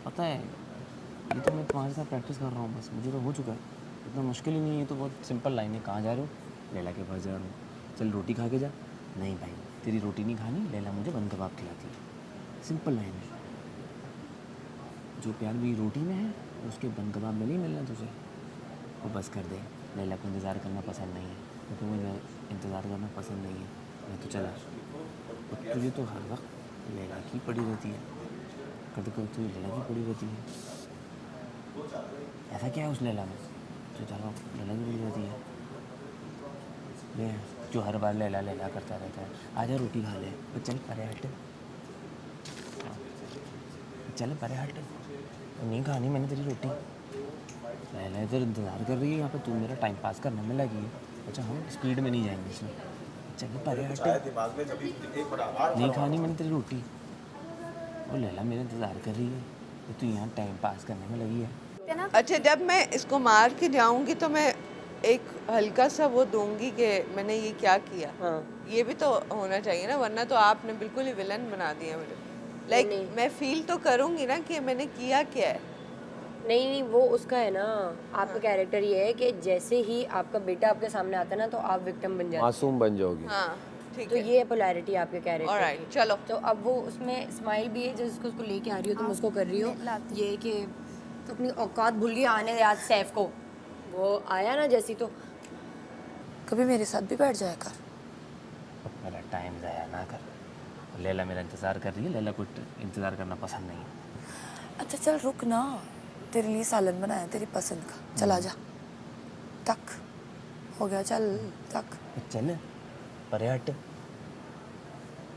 पता है, ये तो मैं तुम्हारे साथ प्रैक्टिस कर रहा हूँ बस, मुझे तो हो चुका है, इतना मुश्किल ही नहीं है, तो बहुत सिंपल लाइन है। कहाँ जा रहे हो? लैला के पास जा रहा हूँ। चल रोटी खा के जा। नहीं भाई, तेरी रोटी नहीं खानी, लैला मुझे बन कबाब खिलाती है। सिंपल लाइन है। जो प्यार मेरी रोटी में है, उसके बन कबाब में नहीं मिलना तुझे। वो बस कर दे, लैला को इंतज़ार करना पसंद नहीं है, क्योंकि मुझे इंतज़ार करना पसंद नहीं है, मैं तो चला। और तुझे तो हर वक्त लैला की पड़ी रहती है, कभी कभी तुझे लैला की पड़ी रहती है। ऐसा क्या है उस लैला में जो चाहो लैला की पड़ी रहती है? ले, जो हर बार लैला लैला करता रहता है। आजा रोटी खा ले। चल परे हट, चल परे हट, नहीं खानी मैंने तेरी रोटी। लैला इधर इंतज़ार कर रही है यहाँ पे, तू मेरा टाइम पास करने में लगी है। अच्छा हम स्पीड में नहीं जाएंगे इसमें, चल परे हट, नहीं खानी मैंने तेरी रोटी। वो लैला मेरा इंतज़ार कर रही है, तो तू यहाँ टाइम पास करने में लगी है। अच्छा, जब मैं इसको मार के जाऊंगी तो मैं एक हल्का सा वो दूंगी कि मैंने ये क्या किया। ये भी तो होना चाहिए ना, वरना तो आपने बिल्कुल ही विलन बना दिया मुझे। लाइक मैं फील तो करूंगी ना कि मैंने किया क्या है। नहीं नहीं, वो उसका है ना, आपका कैरेक्टर ये है कि जैसे ही आपका बेटा आपके सामने आता है ना तो आप विक्टिम बन जाते मासूम बन जाओगी। हाँ हो। ठीक तो है, ये है पोलैरिटी आपके कैरेक्टर ऑलराइट चलो। तो अब वो उसमें स्माइल भी है, जिसको उसको लेके आ रही हो तुम उसको कर रही हो ये कि तो अपनी औकात भूल गई आने याद सैफ को, वो आया ना जैसी तो कभी मेरे साथ भी बैठ जाया कर। मेरा टाइम ज़ाया ना कर। लैला मेरा इंतज़ार कर रही है, लैला को इंतज़ार करना पसंद नहीं है। अच्छा चल रुक ना, तेरे लिए सालन बनाया तेरी पसंद का, चला जा। तक हो गया, चल तक। चल परे हट।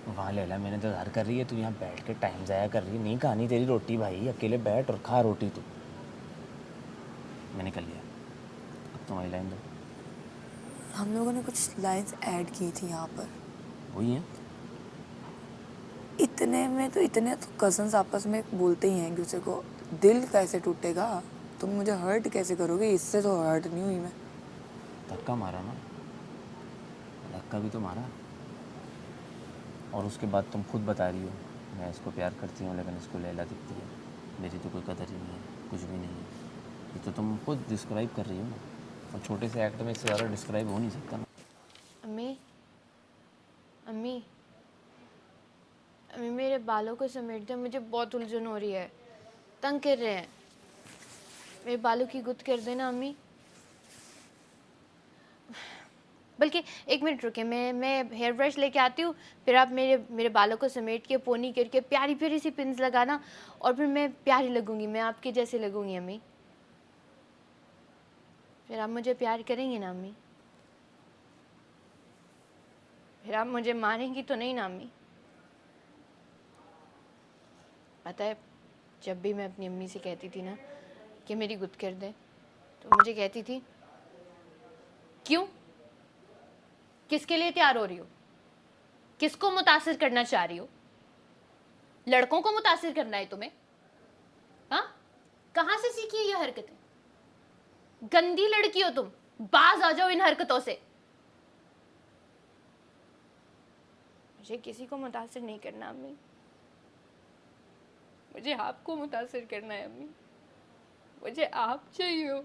वहाँ लैला मेरे इंतज़ार कर रही है, तू यहाँ बैठ के टाइम ज़ाया कर रही है। नहीं खानी तेरी रोटी भाई, अकेले बैठ और खा रोटी तू। मैंने कर लिया, अब तुम्हारी लाइन दो। हम लोगों ने कुछ लाइंस ऐड की थी यहाँ पर, वही है। इतने तो कजन्स आपस में बोलते ही हैं एक दूसरे को, दिल कैसे टूटेगा, तुम मुझे हर्ट कैसे करोगे, इससे तो हर्ट नहीं हुई मैं। धक्का मारा ना, धक्का भी तो मारा। और उसके बाद तुम खुद बता रही हो मैं इसको प्यार करती हूँ लेकिन इसको लैला दिखती है, मेरी तो कोई कदर ही नहीं है, कुछ भी नहीं है। ये तो तुम खुद डिस्क्राइब कर रही हो ना, और छोटे से एक्ट में इससे ज़्यादा डिस्क्राइब हो नहीं सकता ना। अम्मी अम्मी अम्मी मेरे बालों को समेटते मुझे बहुत उलझन हो रही है, तंग कर रहे हैं। मेरे बालों की गुत्थ कर देना अम्मी। बल्कि एक मिनट रुके, मैं हेयर ब्रश लेके आती हूँ, फिर आप मेरे बालों को समेट के पोनी करके प्यारी प्यारी सी पिन्स लगाना, और फिर मैं प्यारी लगूंगी, मैं आपके जैसे लगूंगी अम्मी। फिर आप मुझे प्यार करेंगी ना अम्मी? फिर आप मुझे मारेंगी तो नहीं ना अम्मी? पता है जब भी मैं अपनी अम्मी से कहती थी ना कि मेरी गुत्थ कर दे, तो मुझे कहती थी क्यों, किसके लिए तैयार हो रही हो, किसको मुतासिर करना चाह रही हो, लड़कों को मुतासिर करना है तुम्हें? हाँ, कहाँ से सीखी है ये हरकतें? गंदी लड़की हो तुम, बाज आ जाओ इन हरकतों से। मुझे किसी को मुतासिर नहीं करना अम्मी, मुझे आपको मुतासिर करना है अम्मी, मुझे आप चाहिए हो,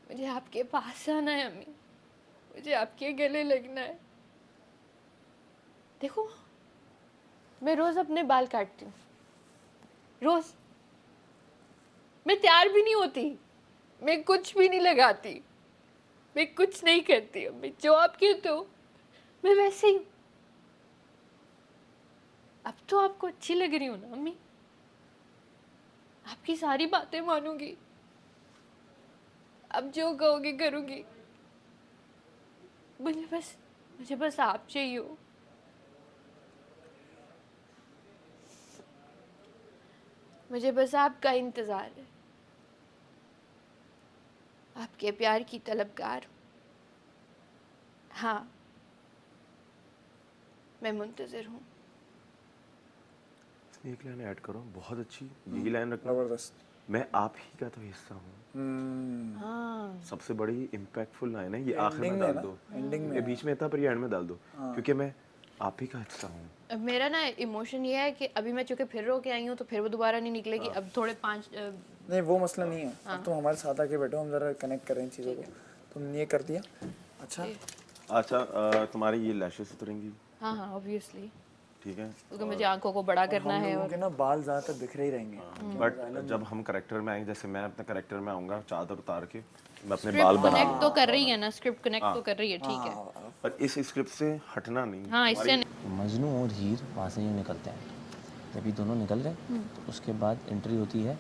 मुझे आपके पास आना है अम्मी, मुझे आपके गले लगना है। देखो मैं रोज अपने बाल काटती हूँ, रोज। मैं तैयार भी नहीं होती, मैं कुछ भी नहीं लगाती, मैं कुछ नहीं करती अम्मी, जो आप कहते हो मैं वैसे ही हूँ। अब तो आपको अच्छी लग रही हूँ ना अम्मी, आपकी सारी बातें मानूंगी, अब जो कहोगे करूंगी। मुझे बस आप चाहिए हो। मुझे बस आपका इंतजार है, आपके प्यार की तलबगार। हाँ, मैं मुंतज़िर हूँ। एक लाइन ऐड करो, बहुत अच्छी, यही लाइन रखना। जबरदस्त। मैं आप ही का तो हिस्सा हूँ। हाँ, सबसे बड़ी इम्पैक्टफुल लाइन है ये, आखिर ending में में डाल ना, दो, ending में ये बीच में था पर ये एंड में डाल दो, क्योंकि मैं आप ही का हिस्सा हूँ। अब मेरा ना इमोशन ये है कि अभी मैं चूँकि फिर रो के आई हूँ तो फिर वो दोबारा नहीं निकलेगी। अब थोड़े नहीं, वो मसला नहीं है। अब तुम हमारे साथ आके बैठो, हम जरा कनेक्ट करें इन चीज़ों को। तुमने ये कर दिया, अच्छा अच्छा तुम्हारी ये लैशेस उतरेंगी, हाँ हाँ ऑब्वियसली, ठीक है, क्योंकि मुझे आंखों को बड़ा करना है। लोगों और के ना बाल ज़्यादातर बिखरे ही रहेंगे। बट जब हम करेक्टर में आएंगे, जैसे मैं अपने करेक्टर में आऊँगा, चादर उतार के मैं अपने बाल बना कनेक्ट तो कर रही है ना, स्क्रिप्ट कनेक्ट तो कर रही है, ठीक है। पर इस स्क्रिप्ट से हटना नहीं। हाँ, इससे मजनू और हीर वहाँ से यूँ निकलते हैं। जब ये दोनों निकल गए तो उसके बाद एंट्री होती है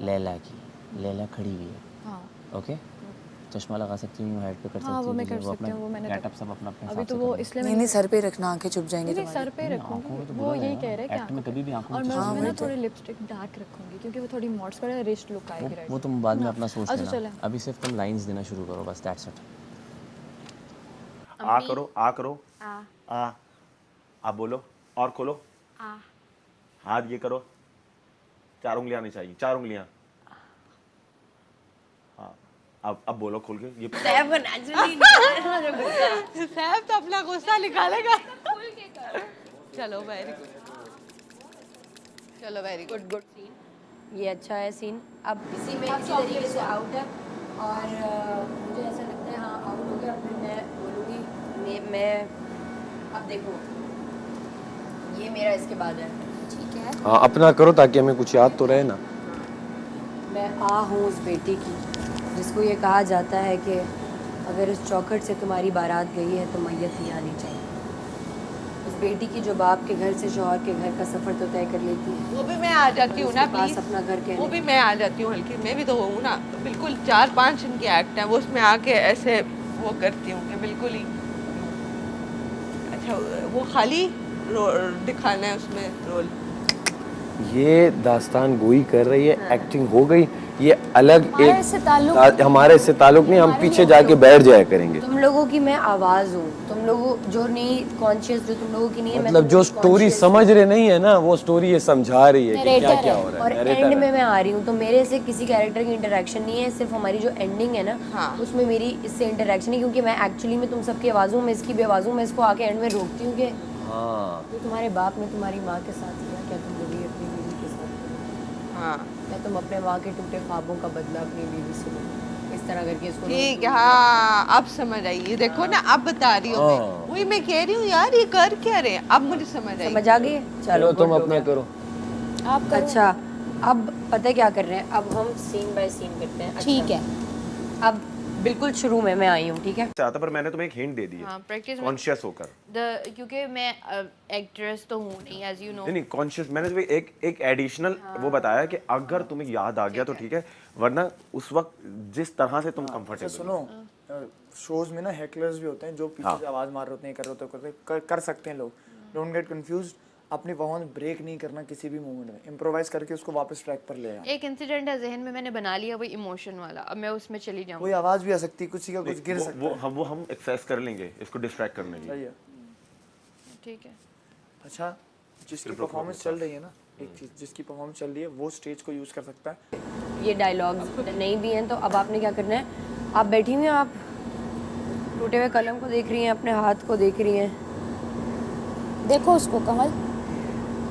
लैला की। लैला खड़ी हुई है, हाँ ओके, चश्मा लगा सकती हूँ, हेड पे कर सकती हाँ, हूँ, वो मैं कर अपना सकती हूँ, वो मैंने गेटअप सब अपना अपने अभी हिसाब तो से वो करना। इसलिए नहीं नहीं, सर पे रखना, आंखें चुप जाएंगी नहीं तुम्हारी। सर पे आंखों में रखूंगी, तो वो बुरा यही लगेगा। कह रहे हैं एक्ट में कभी भी आंखों और में मैं चश्मा उसमें ना नहीं थोड़ी लिपस्टिक डार्क रखूंगी क्योंकि वो थोड़ी मॉड्स पर रिस्ट लुक आएगी, राइट? वो तुम बाद में अपना सोच अच्छा, लेना, चलें। अभी सिर्फ तुम लाइंस देना शुरू करो बस, दैट्स इट। आ करो, आ करो, आ आ बोलो, और खोलो, आ हाथ ये करो, 4 उंगलियां आनी चाहिए, 4 उंगलियां। हाँ, अब बोलो खोल के ये। सैफ तो अपना गुस्सा निकालेगा। चलो वेरी गुड। चलो वेरी गुड गुड सीन, ये अच्छा है सीन। अब इसी में इसी तरीके से आउट है और मुझे ऐसा लगता है हाँ आउट हो गया। फिर मैं बोलूँगी मैं अब देखो ये मेरा इसके बाद है। ठीक है। हाँ अपना करो ताकि हमें कुछ याद तो रहे ना। मैं हूँ उस बेटी की जिसको ये कहा जाता है कि अगर इस चौखट से तुम्हारी बारात गई है तो मैयत नहीं आनी चाहिए। उस बेटी की जो बाप के घर से शौहर के घर का सफ़र तो तय कर लेती है, वो भी मैं आ जाती हूँ ना उसके पास प्लीज, अपना घर कहने वो भी मैं आ जाती हूँ हल्की, मैं भी तो हूँ ना। बिल्कुल 4-5 इनके एक्ट हैं, वो उसमें आके ऐसे वो करती हूँ कि बिल्कुल ही अच्छा वो खाली दिखाना है उसमें रोल। ये दास्तान गोई कर रही है, एक्टिंग हो गई, ये अलग हमारा एक इससे ताल्लुक हमारे इससे ताल्लुक नहीं, हम पीछे जाके बैठ जाया करेंगे। तुम लोगों की मैं आवाज़ हूँ, तुम लोगों जो नहीं कॉन्शियस जो तुम लोगों की नहीं है, मैं मतलब तुम जो लोगों की स्टोरी conscious समझ रहे नहीं है ना, वो स्टोरी ये समझा रही है कि क्या Narrator क्या है। हो रहा और है। एंड narrator में है। मैं आ रही हूँ तो मेरे से किसी कैरेक्टर की इंटरेक्शन नहीं है, सिर्फ हमारी जो एंडिंग है ना हाँ। उसमें मेरी इससे इंटरेक्शन है, क्योंकि मैं एक्चुअली में तुम सबकी आवाज़ों में इसकी भी आवाज़ों में इसको आके एंड में रोकती हूँ कि हाँ जो तुम्हारे बाप ने तुम्हारी माँ के साथ किया क्या तुम लोग अपनी बीवी के साथ करोगे? हाँ या तुम अपने माँ के टूटे ख्वाबों का बदला अपनी बीवी से लो, इस तरह करके इसको ठीक है। हाँ अब समझ आई, ये देखो ना अब बता रही हूँ मैं, वही मैं कह रही हूँ यार ये कर क्या रहे हैं, अब मुझे समझ आई। समझ आ गई। चलो तुम good हो अपना गया। करो। आप करो। अच्छा अब पता है क्या कर रहे हैं, अब हम सीन बाय सीन करते हैं। ठीक है। अब बिल्कुल शुरू में मैं आई हूँ, ठीक है। चाहता पर मैंने तुम्हें एक हिंट दे दी है हाँ प्रैक्टिस कॉन्शियस होकर। क्योंकि मैं एक्ट्रेस तो हूँ नहीं एज यू नो। नहीं कॉन्शियस मैंने तुम्हें एक एडिशनल वो बताया कि अगर तुम्हें याद आ गया तो ठीक है, वरना उस वक्त जिस तरह से तुम कंफर्टेबल सुनो शोज में ना हैकलर्स भी होते हैं जो पीछे से आवाज मार रहे होते हैं, कर रहे होते हैं, कर सकते हैं लोग। डोंट गेट कंफ्यूज्ड, अपनी परफॉर्मेंस ब्रेक नहीं करना किसी भी मोमेंट में, इम्प्रोवाइज करके उसको वापस ट्रैक पर ले आना। एक इंसिडेंट है जहन में मैंने बना लिया, वो इमोशन वाला, अब मैं उसमें चली जाऊँ। कोई आवाज भी आ सकती है, कुछ का कुछ गिर सकता है। वो हम एक्सेस कर लेंगे इसको डिस्ट्रैक्ट करने सही की। है। ठीक है। अच्छा जिसकी परफॉर्मेंस चल रही है ना, एक चीज जिसकी परफॉर्मेंस चल रही है वो स्टेज को यूज कर सकता है। ये डायलॉग्स नहीं भी हैं तो अब आपने क्या करना है, आप बैठी हुई हैं, आप टूटे हुए कलम को देख रही हैं, अपने हाथ को देख रही हैं। देखो उसको कमल।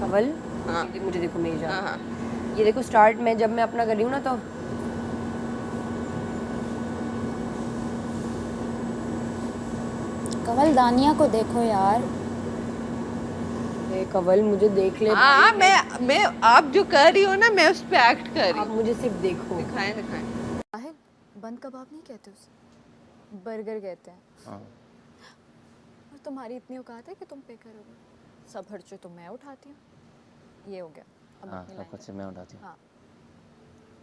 कमल मुझे देखो मेरी जान, ये देखो स्टार्ट में जब मैं अपना कर रही हूँ ना तो कमल दानिया को देखो यार। कमल मुझे देख ले। हाँ मैं आप जो कर रही हो ना मैं उस पे एक्ट कर रही आप हूँ। मुझे सिर्फ देखो। दिखाएं दिखाएं। साहिल बंद कबाब नहीं कहते उसे, बर्गर कहते हैं। हाँ और तुम्हारी इतनी औकात है कि तुम पे करोगे, सब खर्चे तो मैं उठाती हूँ। ये हो गया। अब हाँ अपनी सब लाइन कुछ मैं उठाती हूँ। हाँ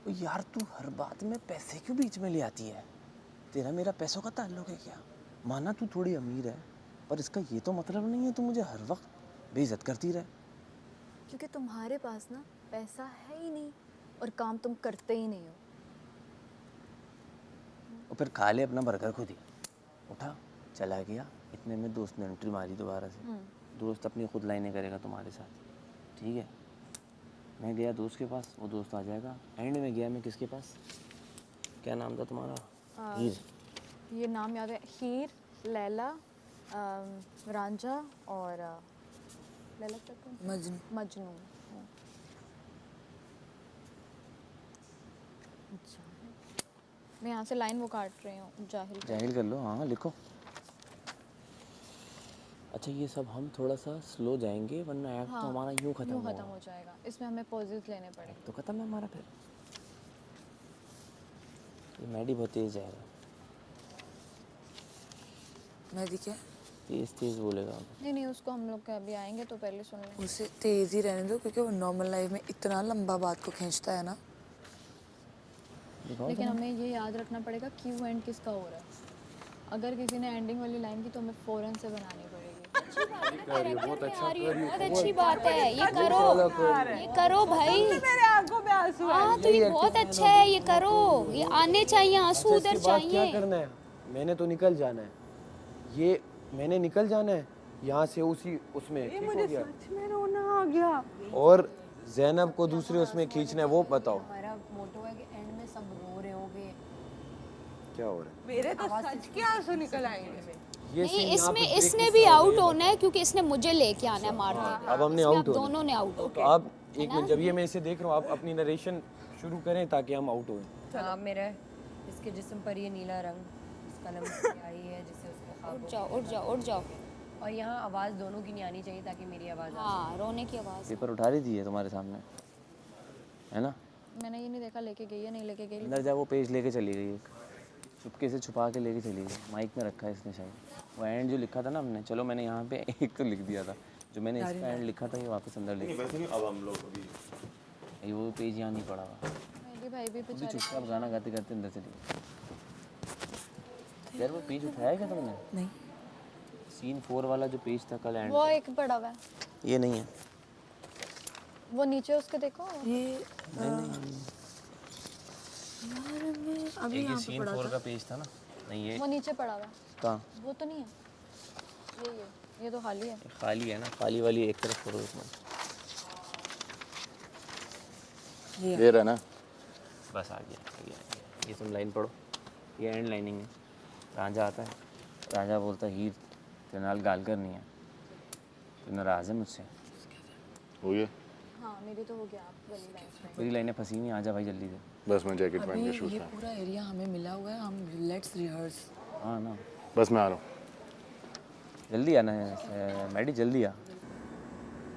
ओ यार तू हर बात में पैसे क्यों बीच में ले आती है? तेरा मेरा पैसों का ताल्लुक है क्या? माना तू थोड़ी अमीर है, पर इसका ये तो मतलब नहीं है तू मुझे हर वक्त बेइज्जत करती रहे। क्योंकि तुम्हारे पास ना पैसा है ही नहीं और काम तुम करते ही नहीं हो। और फिर खा ले अपना बर्गर खुद ही। उठा चला गया, इतने में दोस्त ने एंट्री मारी दोबारा से। दोस्त अपनी खुद लाइनें करेगा तुम्हारे साथ, ठीक है? मैं गया दोस्त के पास, वो दोस्त आ जाएगा। एंड में गया मैं किसके पास? क्या नाम था तुम्हारा? हीर। ये नाम याद है, हीर, लैला, रांझा और लैला तक मजनू। मजनू। अच्छा मैं यहाँ से लाइन वो काट रही हूँ, जाहिल जाहिल कर लो, हाँ लिखो। अच्छा ये सब हम थोड़ा सा स्लो जाएंगे वरना एक्ट तो हमारा यूं खत्म यूँ होगा। खत्म हो जाएगा। इसमें हमें पॉजेस लेने पड़ेंगे। तो खत्म है हमारा फिर। ये मैडी बहुत तेज जाएगा, मैं दिखे तेज बोलेगा। नहीं नहीं उसको हम लोग अभी आएंगे तो पहले सुन लेंगे। उसे तेज ही रहने दो, क्योंकि वो नॉर्मल लाइफ में इतना लंबा बात को खींचता है ना। लेकिन हमें ये याद रखना पड़ेगा क्यों एंड किसका हो रहा है। अगर किसी ने एंडिंग वाली लाइन की तो हमें फौरन से बनानी पड़ेगी। बहुत अच्छी बात है, ये करो भाई। मेरे आंखों में आंसू आ हाँ तो ये बहुत अच्छा है, ये करो, ये आने चाहिए आंसू, उधर क्या चाहिए। करना है? मैंने तो निकल जाना है, ये मैंने निकल जाना है यहाँ से उसी उसमें, ठीक हो गया? सच में रोना आ गया। और ज़ैनब को दूसरे उसमें खींचना है, वो बताओ हमारा मोटो है कि एंड में सब रो रहे होंगे। क्या हो रहा है? मेरे तो सच के आंसू निकल आएंगे। ये नहीं scene यहाँ पे इसमें break इसने किसका भी हो आउट गया? होना है क्योंकि इसने मुझे लेके आना है मारने। अब हमने इसमें आउट आप होना है। दोनों ने आउट तो अब एक मिनट, जब ये मैं इसे देख रहा हूँ, आप अपनी नरेशन शुरू करें ताकि हम आउट हों। हाँ मेरा इसके जिस्म पर ये नीला रंग, इसका नाम आई है जिसे उसको ख्वाब उठ जाओ, उठ जाओ, उठ जाओ। और यहाँ आवाज़ दोनों की नहीं आनी चाहिए ताकि मेरी आवाज़ आ हाँ, रोने की आवाज़। पेपर उठा रही थी है तुम्हारे सामने, है ना? मैंने ये नहीं देखा लेके गई है नहीं लेके गई। अंदर जा, वो पेज लेके चली गई, एक चुपके से छुपा के लेके चली गई, माइक में रखा है इसने शायद। वो एंड जो लिखा था ना हमने, चलो मैंने यहाँ पे एक तो लिख दिया था, जो मैंने इसका एंड लिखा था ये वापस अंदर लिख वैसे नहीं, अब हम लोग अभी दिया। वो पेज यहाँ नहीं पड़ा हुआ, मेरी भाई भी अभी चुपचाप गाना गाते गाते अंदर चली गई। यार वो पेज उठाया क्या तुमने? नहीं। सीन 4 वाला जो पेज था कल एंड, वो एक पड़ा हुआ है, ये नहीं है। वो नीचे उसके देखो। ये अभी एक ये सीन 4 का पेज था ना? नहीं ये वो नीचे पड़ा हुआ है, कहाँ? वो तो नहीं है, ये तो खाली है। खाली है ना, खाली वाली एक तरफ छोड़ो इसमें। ये रहा ना। बस आ गया, ये तुम लाइन पढ़ो, ये एंड लाइनिंग है। राजा आता है, राजा बोलता है हीर तेरे नाल गाल करनी है, तू नाराज़ है मुझसे? हो गया, हाँ मेरी तो हो गया, आप वाली लाइन में। मेरी लाइनें फंसी नहीं, आजा भाई जल्दी से। बस मैं जैकेट पहन के अभी शूज ये में। पूरा एरिया हमें मिला हुआ है, हम लेट्स रिहर्स। हाँ ना, बस मैं आ रहा हूँ। जल्दी आना है मैडी, जल्दी आ।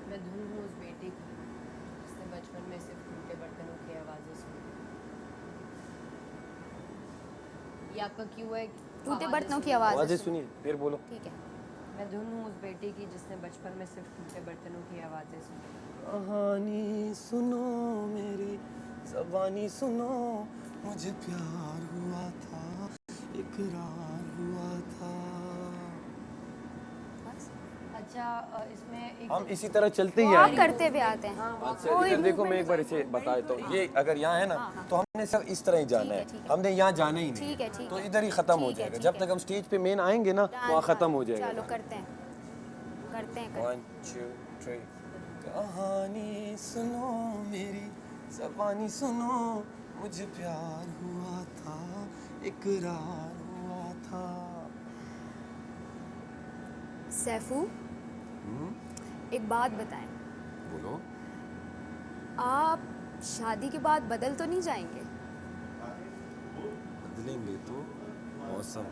मैं धुन हूँ उस बेटे की जिसने बचपन में सिर्फ टूटे बर्तनों की आवाज़ें सुनी। ये आपका क्यों है? टूटे बर्तनों की आवाज़। आवाज़ें सुनिए, फिर बोलो। ठीक है। मैं धुन हूँ उस बेटे की जिसने बचपन में सिर्फ टूटे बर्तनों की आवाज़ें सुनी। कहानी सुनो मेरी, ज़बानी सुनो, मुझे प्यार हुआ था, इकरार हुआ था। अच्छा इसमें एक हम इसी तरह चलते ही आप आएंगे। करते हुए आते हैं। अच्छा, इधर देखो, मैं एक बार इसे बता देता हूँ, ये अगर यहाँ है ना तो हमने सब इस तरह ही जाना है, हमने यहाँ जाना ही नहीं ठीक है, ठीक तो है। इधर ही खत्म हो जाएगा। जब तक हम स्टेज पे मेन आएंगे ना वहाँ खत्म हो जाएगा। चलो करते हैं, करते हैं। 1 2 3। कहानी सुनो मेरी, ज़बानी सुनो, मुझे प्यार हुआ था, इकरार हुआ था। सैफू, एक बात बताएं, बोलो। आप शादी के बाद बदल तो नहीं जाएंगे? बदलेंगे तो मौसम,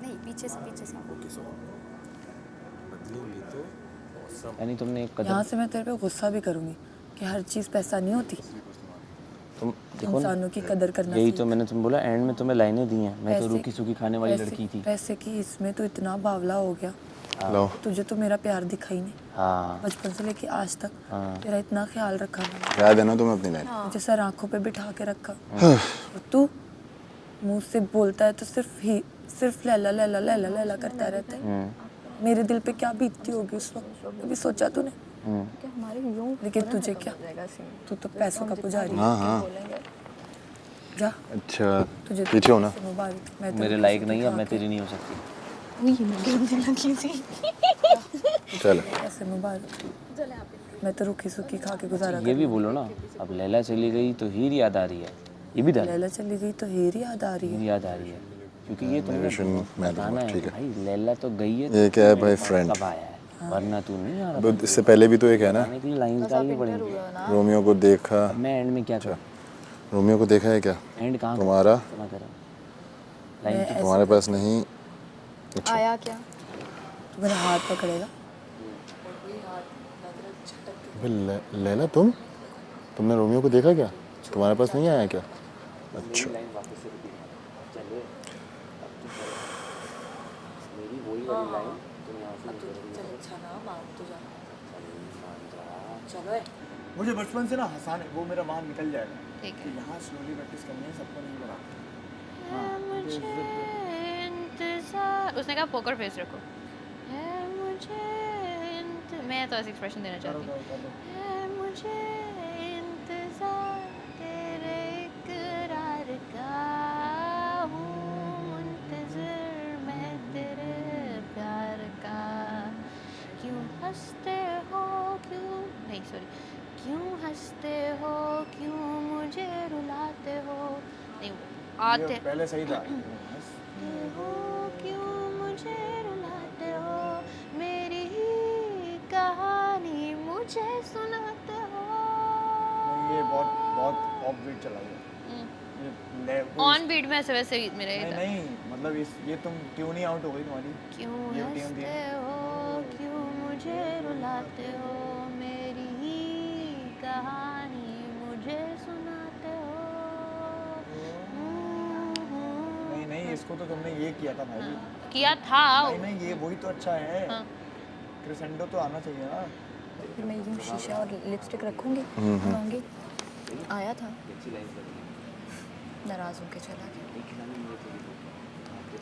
नहीं, पीछे से ओके सो बदलेंगे तो मौसम। यानी तुमने एक कदम, यहाँ से मैं तेरे पे गुस्सा भी करूँगी कि हर चीज़ पैसा नहीं होती, तुम देखो ना, इंसानों की कदर करना यही सीख। तो मैंने तुम बोला एंड में तुम्हें लाइनें दी हैं। मैं तो पैसे- रूखी सूखी खाने वाली पैसे- लड़की थी। पैसे की इसमें तो इतना बावला हो गया, लो तुझे तो मेरा प्यार दिखा ही नहीं। हाँ बचपन से लेके आज तक हाँ। तेरा इतना ख्याल रखा मैंने, याद है ना तुम्हें अपनी लाइन? मुझे सर आंखों पे बिठा के रखा, और तू मुंह से बोलता है तो सिर्फ लैला लैला लैला लैला करता रहता है। मेरे दिल पे क्या बीतती होगी उस वक्त, कभी सोचा तूने? लेकिन तुझे क्या, तू तो पैसों का पुजारी है। हाँ हाँ। जा, अच्छा तुझे पीछे हो ना। मुबारक, मैं तो मेरे रुखी लायक सूखी नहीं है, खा मैं के- तेरी नहीं हो सकती। चलो ऐसे मुबारक, मैं तो रुखी सूखी खा के गुजारा ये भी बोलो ना, अब लैला चली गई तो हीर याद आ रही है, ये भी डाल, लैला चली गई तो हीर याद आ रही है। हीर याद आ रही है, क्योंकि ये तुमने नरेशन मैं बताना दूंगा, है ठीक है। भाई। लैला तो गई है, ये क्या है भाई, फ्रेंड? कब आया है, वरना तू नहीं आ रहा। अब इससे पहले भी तो एक है ना, आने के लिए लाइन डालनी पड़ेगी। रोमियो को देखा। अब मैं एंड में क्या करूँ? रोमियो को देखा है क्या एंड कहाँ तुम्हारा? लाइन तो तुम्हारे पास नहीं? आया क्या? तू मेरा हाथ पकड़ेगा? लैला तुमने रोमियो को देखा क्या? तुम्हारे पास नहीं आया क्या? अच्छा मुझे बचपन से ना हंसाने, वो मेरा वहाँ निकल जाएगा ठीक कि है। यहाँ स्लोली प्रैक्टिस करनी है, सबको नहीं बना। इंतजार, उसने कहा पोकर फेस रखो। है मुझे मैं तो ऐसे एक्सप्रेशन देना चाहती हूँ। है मुझे इंतजार तेरे इकरार का, हूँ मुंतज़िर मैं तेरे प्यार का। क्यों हंसते हो, क्यों नहीं सॉरी, क्यों हंसते हो, क्यों मुझे रुलाते हो, नहीं आते ये पहले सही था। हो, क्यों मुझे रुलाते हो, मेरी ही कहानी मुझे सुनाते हो। बहुत ऑफ बीट चला गया। ये ऑन बीट में ऐसे वैसे ही मेरे नहीं इधर। नहीं मतलब इस ये तुम ट्यून ही आउट हो गई तुम्हारी। क्यों ये ट्यून थी। हंसते हो, क्यों मुझे रुलाते हो, मेरी ही कहानी मुझे सुनाते हो। नहीं नहीं इसको तो तुमने ये किया था भाई। किया था। नहीं नहीं ये वही तो अच्छा है। हाँ। क्रिसेंडो तो आना चाहिए ना। फिर मैं यूँ शीशा और लिपस्टिक रखूँगी, लगाऊंगी। आया था, नाराज़ होके चला गया।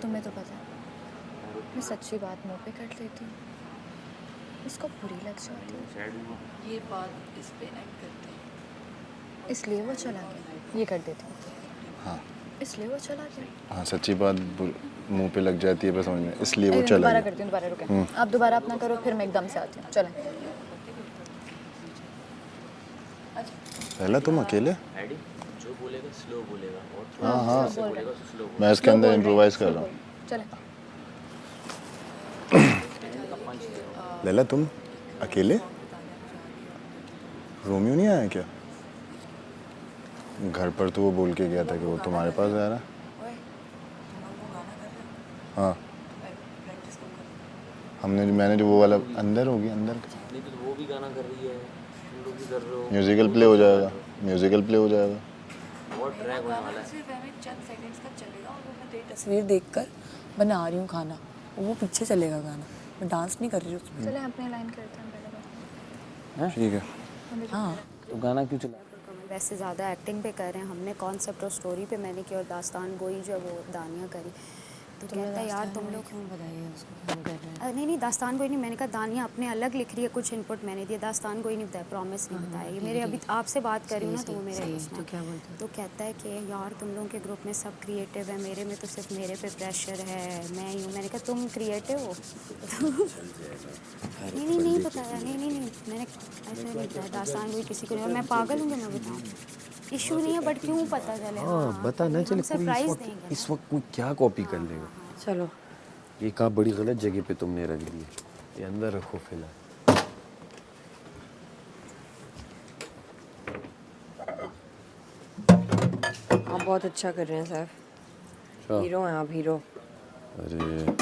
तुम्हें तो पता है मैं सच्ची बात मुंह पे कर लेती हूँ, इसको बुरी लग जाती है। ये बात इस पे एंड करते हैं, इसलिए वो चला गया। ये कर देती हूँ। हाँ इसलिए वो चला गया। हाँ सच्ची बात मुंह पे लग जाती है पर समझ में, इसलिए वो चला दोबारा गया। करती हूँ, दोबारा रुके। आप दोबारा अपना करो, फिर मैं एकदम से आती हूँ। चलें। पहला तुम अकेले? एडी जो बोलेगा स्लो बोलेगा और हाँ हाँ बोल रहे हैं। स्लो मैं इसके अंदर इम्प्रोवाइज कर रहा हूँ। चलें। लैला तुम अकेले? रोमियो नहीं आया क्या? घर पर तो वो बोल के गया था कि वो तुम्हारे पास आ रहा है। हाँ मैंने जो वो वाला अंदर होगी अंदर नहीं तो वो भी गाना कर रही है, तुम लोग भी कर रहे हो, म्यूजिकल प्ले हो जाएगा, म्यूजिकल प्ले हो जाएगा। बहुत ट्रैक होने वाला है। सिर्फ हमें चंद सेकंड्स का चलेगा और वो मैं तेरी तस्वीर देखकर बना रही हूँ खाना, वो पीछे चलेगा गाना। मैं डांस नहीं कर रही हूँ उसमें। चले अपने लाइन करते हैं पहले। ठीक है। हाँ तो गाना क्यों चला? वैसे ज़्यादा एक्टिंग पे कर रहे हैं, हमने कॉन्सेप्ट और स्टोरी पे मैंने की और दास्तान गोई जो है वो दानिया करी। तो कहता है यार तुम लोग क्यों बताइए उसको हम कर रहे हैं। नहीं दास्तान कोई नहीं, मैंने कहा दानिया अपने अलग लिख रही है, कुछ इनपुट मैंने दिया, दास्तान कोई नहीं बताया, प्रॉमिस नहीं बताया। ये मेरे अभी आपसे बात कर रही हूँ ना तो वो मेरे तो क्या बोलते हैं? तो कहता है कि यार तुम लोगों के ग्रुप में सब क्रिएटिव है, मेरे में तो सिर्फ मेरे पे प्रेशर है, मैं यूँ। मैंने कहा तुम क्रिएटिव हो? नहीं बताया, नहीं मैंने ऐसे नहीं बताया दास्तान कोई किसी को नहीं। और मैं पागल हूँ कि मैं बताऊँ? इशू नहीं है बट क्यों पता चले। हाँ बता ना चले, कोई सरप्राइज देंगे। इस वक्त कोई क्या कॉपी कर लेगा। चलो ये कहाँ बड़ी गलत जगह पे तुमने रख दी, ये अंदर रखो फिलहाल। आप बहुत अच्छा कर रहे हैं सैफ, क्या? हीरो हैं आप, हीरो। अरे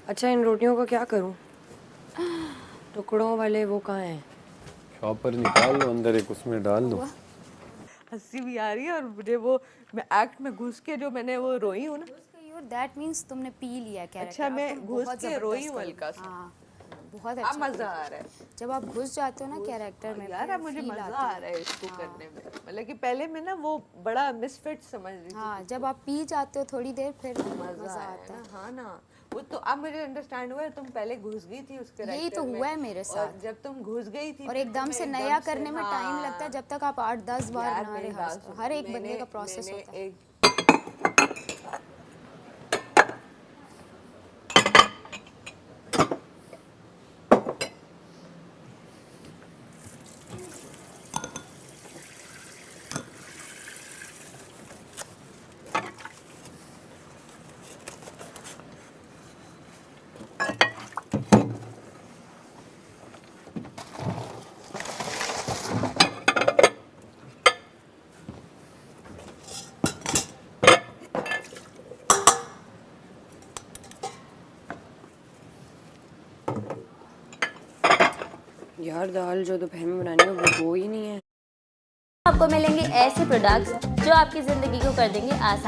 अच्छा इन रोटियों का क्या करूं? टुकड़ों वाले वो कहाँ हैं? शॉपर निकाल लो, अंदर एक उसमें डाल दो। हंसी भी आ रही है और मुझे वो मैं एक्ट में घुस के जो मैंने वो रोई हूँ ना। दैट मीन्स तुमने पी लिया कैरेक्टर। अच्छा मैं घुस के रोई हूँ हल्का सा। हाँ बहुत अब अच्छा। मजा आ रहा है जब आप घुस जाते हो ना कैरेक्टर में यार, अब मुझे मजा आ रहा है इसको करने में। मतलब कि पहले मैं ना वो बड़ा मिसफिट समझ रही थी। हाँ जब आप पी जाते हो थोड़ी देर फिर मजा आता है। हाँ ना, वो तो अब मुझे अंडरस्टैंड हुआ है, तुम पहले घुस गई थी उसके यही तो character में। हुआ है मेरे और साथ। जब तुम घुस गई थी और फिर एकदम से तुम्हें नया एकदम से- करने में टाइम हाँ। लगता है, जब तक आप 8-10 बार यार, ना मेरी रिहर्स बात करो। सुनो। हर एक बंदे मैंने- का प्रोसेस मैंने होता है। एक यार दाल जो दोपहर में बनानी है वो ही नहीं है। आपको मिलेंगे ऐसे प्रोडक्ट्स जो आपकी ज़िंदगी को कर देंगे आसान।